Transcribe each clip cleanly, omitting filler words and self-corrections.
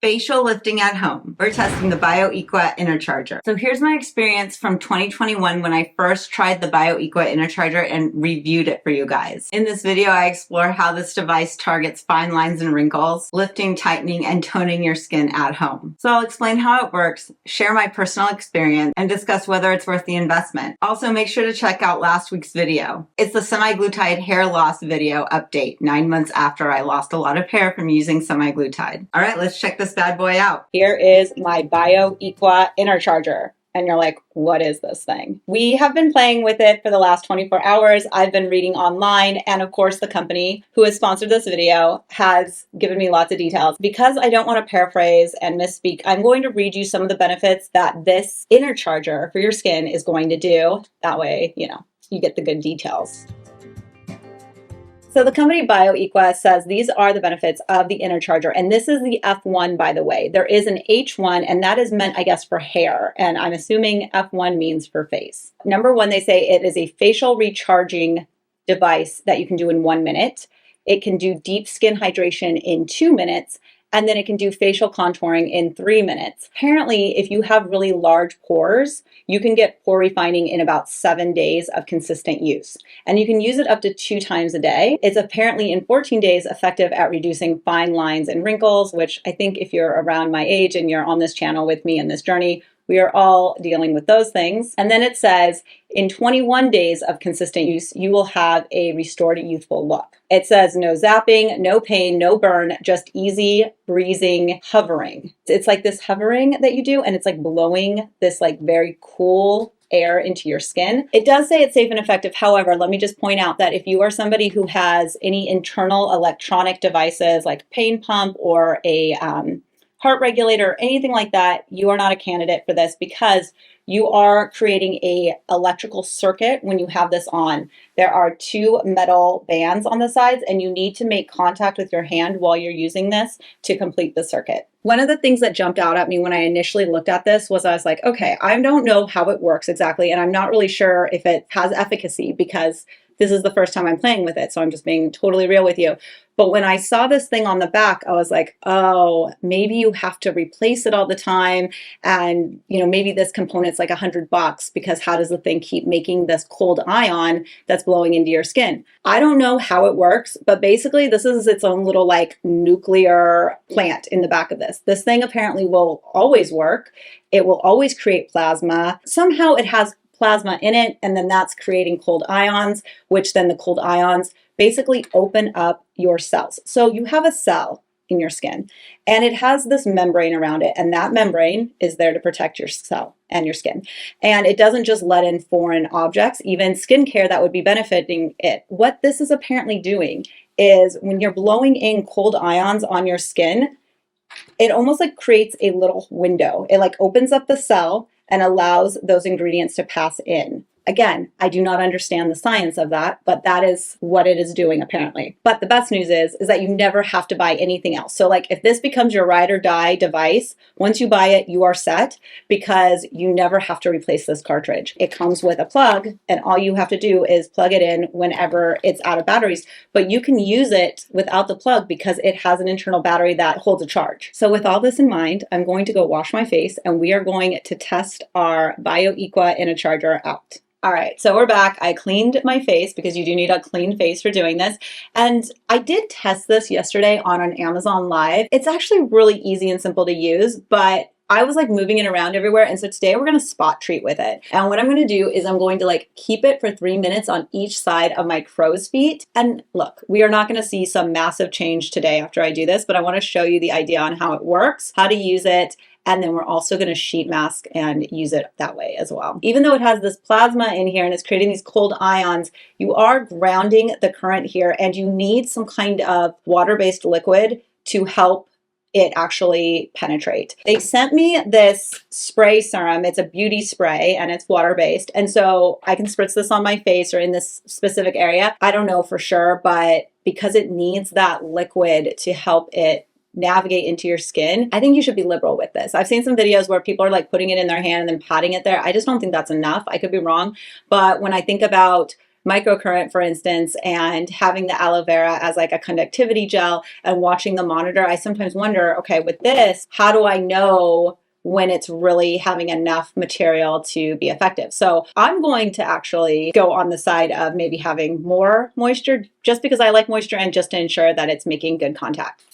Facial lifting at home. We're testing the BioEqua Enercharger. So here's my experience from 2021 when I first tried the BioEqua Enercharger and reviewed it for you guys. In this video, I explore how this device targets fine lines and wrinkles, lifting, tightening, and toning your skin at home. So I'll explain how it works, share my personal experience, and discuss whether it's worth the investment. Also, make sure to check out last week's video. It's the semaglutide hair loss video update, 9 months after I lost a lot of hair from using semaglutide. All right, let's check this bad boy out. Here is my BioEqua Enercharger. And you're like, what is this thing? We have been playing with it for the last 24 hours. I've been reading online. And of course, the company who has sponsored this video has given me lots of details. Because I don't want to paraphrase and misspeak, I'm going to read you some of the benefits that this Enercharger for your skin is going to do. That way, you get the good details. So the company BioEqua says these are the benefits of the Encharger. And this is the F1, by the way. There is an H1, and that is meant, I guess, for hair. And I'm assuming F1 means for face. Number one, they say it is a facial recharging device that you can do in 1 minute. It can do deep skin hydration in 2 minutes. And then it can do facial contouring in 3 minutes. Apparently, if you have really large pores, you can get pore refining in about 7 days of consistent use. And you can use it up to 2 times a day. It's apparently in 14 days effective at reducing fine lines and wrinkles, which I think if you're around my age and you're on this channel with me in this journey, we are all dealing with those things. And then it says, in 21 days of consistent use, you will have a restored youthful look. It says no zapping, no pain, no burn, just easy, breezing, hovering. It's like this hovering that you do, and it's like blowing this like very cool air into your skin. It does say it's safe and effective. However, let me just point out that if you are somebody who has any internal electronic devices like a pain pump or a heart regulator, anything like that, you are not a candidate for this because you are creating a electrical circuit when you have this on. There are 2 metal bands on the sides, and you need to make contact with your hand while you're using this to complete the circuit. One of the things that jumped out at me when I initially looked at this was I was like, okay, I don't know how it works exactly, and I'm not really sure if it has efficacy because this is the first time I'm playing with it, so I'm just being totally real with you. But when I saw this thing on the back, I was like, oh, maybe you have to replace it all the time. And, maybe this component's like $100 because how does the thing keep making this cold ion that's blowing into your skin? I don't know how it works, but basically this is its own little like nuclear plant in the back of this. This thing apparently will always work. It will always create plasma. Somehow it has plasma in it, and then that's creating cold ions, which then the cold ions basically open up your cells. So you have a cell in your skin, and it has this membrane around it, and that membrane is there to protect your cell and your skin. And it doesn't just let in foreign objects, even skincare that would be benefiting it. What this is apparently doing is when you're blowing in cold ions on your skin, it almost like creates a little window. It like opens up the cell and allows those ingredients to pass in. Again, I do not understand the science of that, but that is what it is doing apparently. But the best news is that you never have to buy anything else. So like if this becomes your ride or die device, once you buy it, you are set because you never have to replace this cartridge. It comes with a plug, and all you have to do is plug it in whenever it's out of batteries. But you can use it without the plug because it has an internal battery that holds a charge. So with all this in mind, I'm going to go wash my face, and we are going to test our BioEqua Enercharger out. All right, so we're back. I cleaned my face because you do need a clean face for doing this. And I did test this yesterday on an Amazon Live. It's actually really easy and simple to use, but I was like moving it around everywhere. And so today we're going to spot treat with it. And what I'm going to do is I'm going to like keep it for 3 minutes on each side of my crow's feet. And look, we are not going to see some massive change today after I do this, but I want to show you the idea on how it works, how to use it. And then we're also going to sheet mask and use it that way as well. Even though it has this plasma in here and it's creating these cold ions, you are grounding the current here, and you need some kind of water-based liquid to help it actually penetrate. They sent me this spray serum. It's a beauty spray and it's water-based. And so I can spritz this on my face or in this specific area. I don't know for sure, but because it needs that liquid to help it navigate into your skin, I think you should be liberal with this. I've seen some videos where people are like putting it in their hand and then patting it there. I just don't think that's enough. I could be wrong. But when I think about microcurrent, for instance, and having the aloe vera as like a conductivity gel and watching the monitor, I sometimes wonder, okay, with this, how do I know when it's really having enough material to be effective? So I'm going to actually go on the side of maybe having more moisture just because I like moisture and just to ensure that it's making good contact.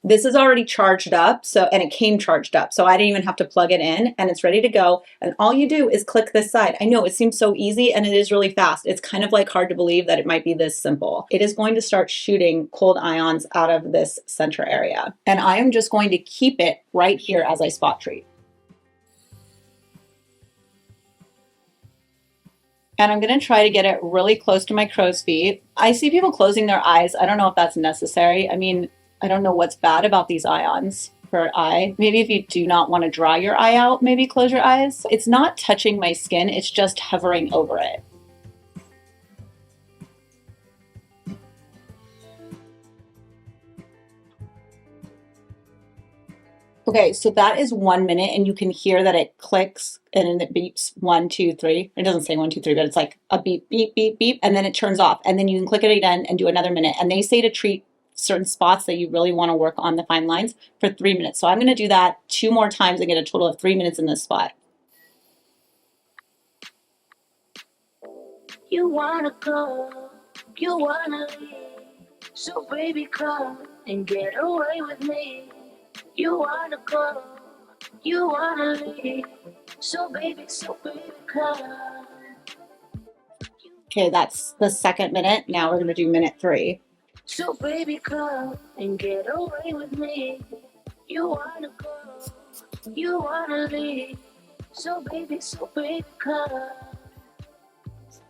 This is already charged up, and it came charged up, so I didn't even have to plug it in, and it's ready to go. And all you do is click this side. I know it seems so easy, and it is really fast. It's kind of like hard to believe that it might be this simple. It is going to start shooting cold ions out of this center area, and I am just going to keep it right here as I spot treat. And I'm going to try to get it really close to my crow's feet. I see people closing their eyes. I don't know if that's necessary. I mean, I don't know what's bad about these ions per eye. Maybe if you do not want to dry your eye out, maybe close your eyes. It's not touching my skin, it's just hovering over it. Okay, so that is 1 minute, and you can hear that it clicks and then it beeps 1, 2, 3. It doesn't say 1, 2, 3, but it's like a beep, beep, beep, beep, and then it turns off. And then you can click it again and do another minute. And they say to treat certain spots that you really want to work on the fine lines for 3 minutes. So I'm going to do that 2 more times and get a total of 3 minutes in this spot. You wanna go, you wanna leave, so baby come and get away with me. You wanna go, you wanna leave, so baby come. Okay, that's the second minute. Now we're gonna do minute 3. So baby come and get away with me. You wanna go, you wanna leave, so baby come.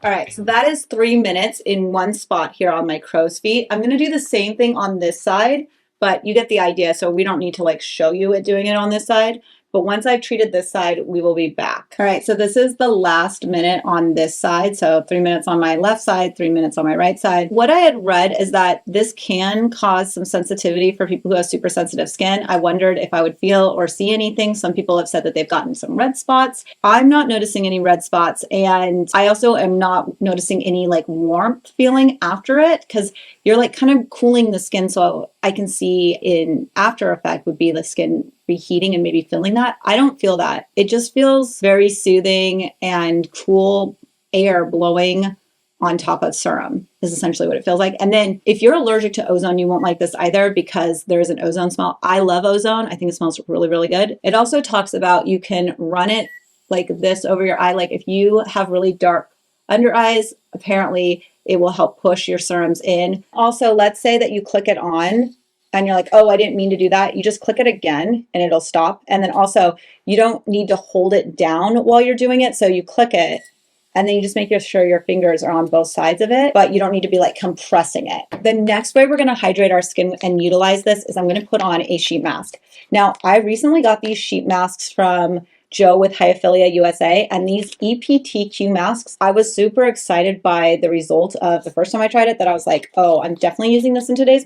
All right, so that is 3 minutes in one spot here on my crow's feet. I'm gonna do the same thing on this side, but you get the idea, so we don't need to like show you it doing it on this side. But once I've treated this side, we will be back. All right, so this is the last minute on this side. So 3 minutes on my left side, 3 minutes on my right side. What I had read is that this can cause some sensitivity for people who have super sensitive skin. I wondered if I would feel or see anything. Some people have said that they've gotten some red spots. I'm not noticing any red spots. And I also am not noticing any like warmth feeling after it because you're like kind of cooling the skin. So I can see in after effect would be the skin reheating and maybe feeling that. I don't feel that. It just feels very soothing and cool air blowing on top of serum is essentially what it feels like. And then if you're allergic to ozone, you won't like this either because there's an ozone smell. I love ozone. I think it smells really, really good. It also talks about you can run it like this over your eye. Like if you have really dark under eyes, apparently it will help push your serums in. Also, let's say that you click it on and you're like, oh, I didn't mean to do that. You just click it again and it'll stop. And then also you don't need to hold it down while you're doing it. So you click it and then you just make sure your fingers are on both sides of it, but you don't need to be like compressing it. The next way we're gonna hydrate our skin and utilize this is I'm gonna put on a sheet mask. Now, I recently got these sheet masks from Joe with Hyophilia USA, and these EPTQ masks, I was super excited by the result of the first time I tried it that I was like, oh, I'm definitely using this in today's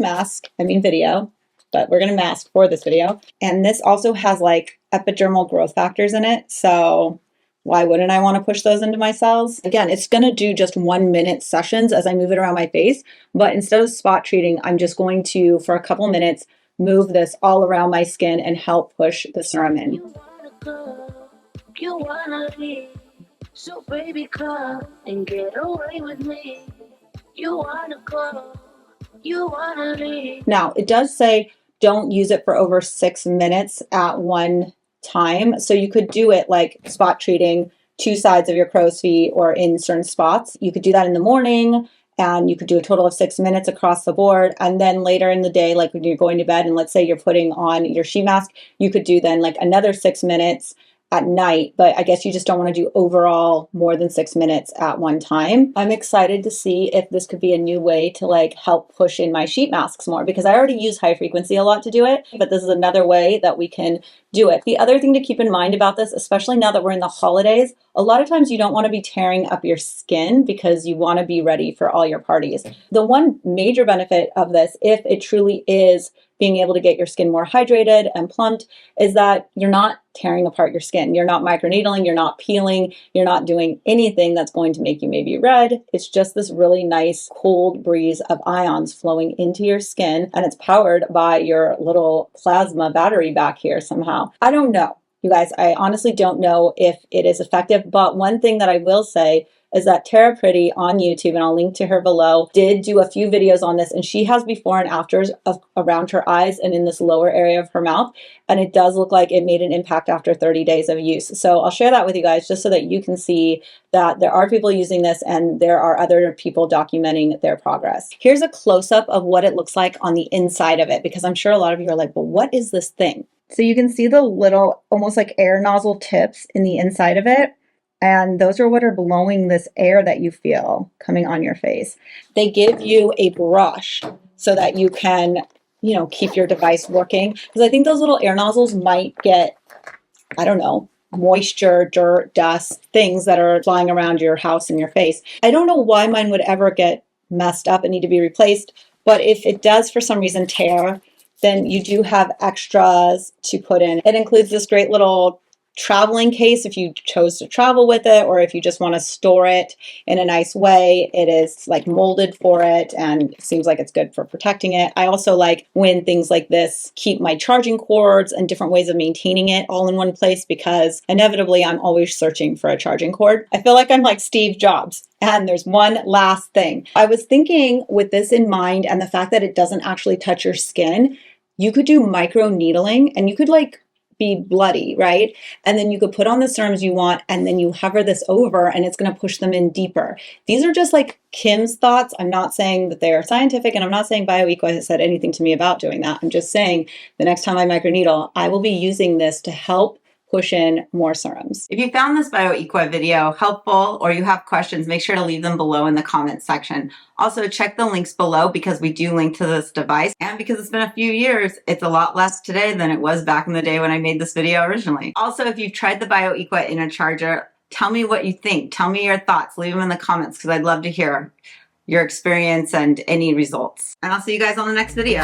video, but we're gonna mask for this video. And this also has like epidermal growth factors in it, so why wouldn't I want to push those into my cells? Again, it's going to do just 1 minute sessions as I move it around my face, but instead of spot treating, I'm just going to, for a couple minutes, move this all around my skin and help push the serum in. You wanna go, you wanna leave, so baby come and get away with me. You wanna go, you wanna leave. Now, it does say don't use it for over 6 minutes at one time. So you could do it like spot treating 2 sides of your crow's feet or in certain spots. You could do that in the morning and you could do a total of 6 minutes across the board. And then later in the day, like when you're going to bed and let's say you're putting on your sheet mask, you could do then like another 6 minutes at night, but I guess you just don't want to do overall more than 6 minutes at one time. I'm excited to see if this could be a new way to like help push in my sheet masks more because I already use high frequency a lot to do it, but this is another way that we can do it. The other thing to keep in mind about this, especially now that we're in the holidays, a lot of times you don't want to be tearing up your skin because you want to be ready for all your parties. The one major benefit of this, if it truly is being able to get your skin more hydrated and plumped, is that you're not tearing apart your skin. You're not microneedling, you're not peeling, you're not doing anything that's going to make you maybe red. It's just this really nice cold breeze of ions flowing into your skin, and it's powered by your little plasma battery back here somehow. I don't know. You guys, I honestly don't know if it is effective, but one thing that I will say is that Tara Pretty on YouTube, and I'll link to her below, did do a few videos on this, and she has before and afters of around her eyes and in this lower area of her mouth, and it does look like it made an impact after 30 days of use. So I'll share that with you guys just so that you can see that there are people using this and there are other people documenting their progress. Here's a close-up of what it looks like on the inside of it, because I'm sure a lot of you are like, well, what is this thing? So you can see the little, almost like air nozzle tips in the inside of it. And those are what are blowing this air that you feel coming on your face. They give you a brush so that you can, you know, keep your device working. Because I think those little air nozzles might get, I don't know, moisture, dirt, dust, things that are flying around your house and your face. I don't know why mine would ever get messed up and need to be replaced. But if it does for some reason tear, then you do have extras to put in. It includes this great little traveling case if you chose to travel with it, or if you just want to store it in a nice way. It is like molded for it, and it seems like it's good for protecting it. I also like when things like this keep my charging cords and different ways of maintaining it all in one place, because inevitably I'm always searching for a charging cord. I feel like I'm like Steve Jobs. And there's one last thing. I was thinking, with this in mind and the fact that it doesn't actually touch your skin, you could do micro needling and you could like be bloody, right? And then you could put on the serums you want, and then you hover this over and it's going to push them in deeper. These are just like Kim's thoughts. I'm not saying that they are scientific, and I'm not saying BioEqua has said anything to me about doing that. I'm just saying the next time I microneedle, I will be using this to help push in more serums. If you found this BioEqua video helpful or you have questions, make sure to leave them below in the comments section. Also, check the links below because we do link to this device, and because it's been a few years, it's a lot less today than it was back in the day when I made this video originally. Also, if you've tried the BioEqua Enercharger, tell me what you think. Tell me your thoughts. Leave them in the comments because I'd love to hear your experience and any results. And I'll see you guys on the next video.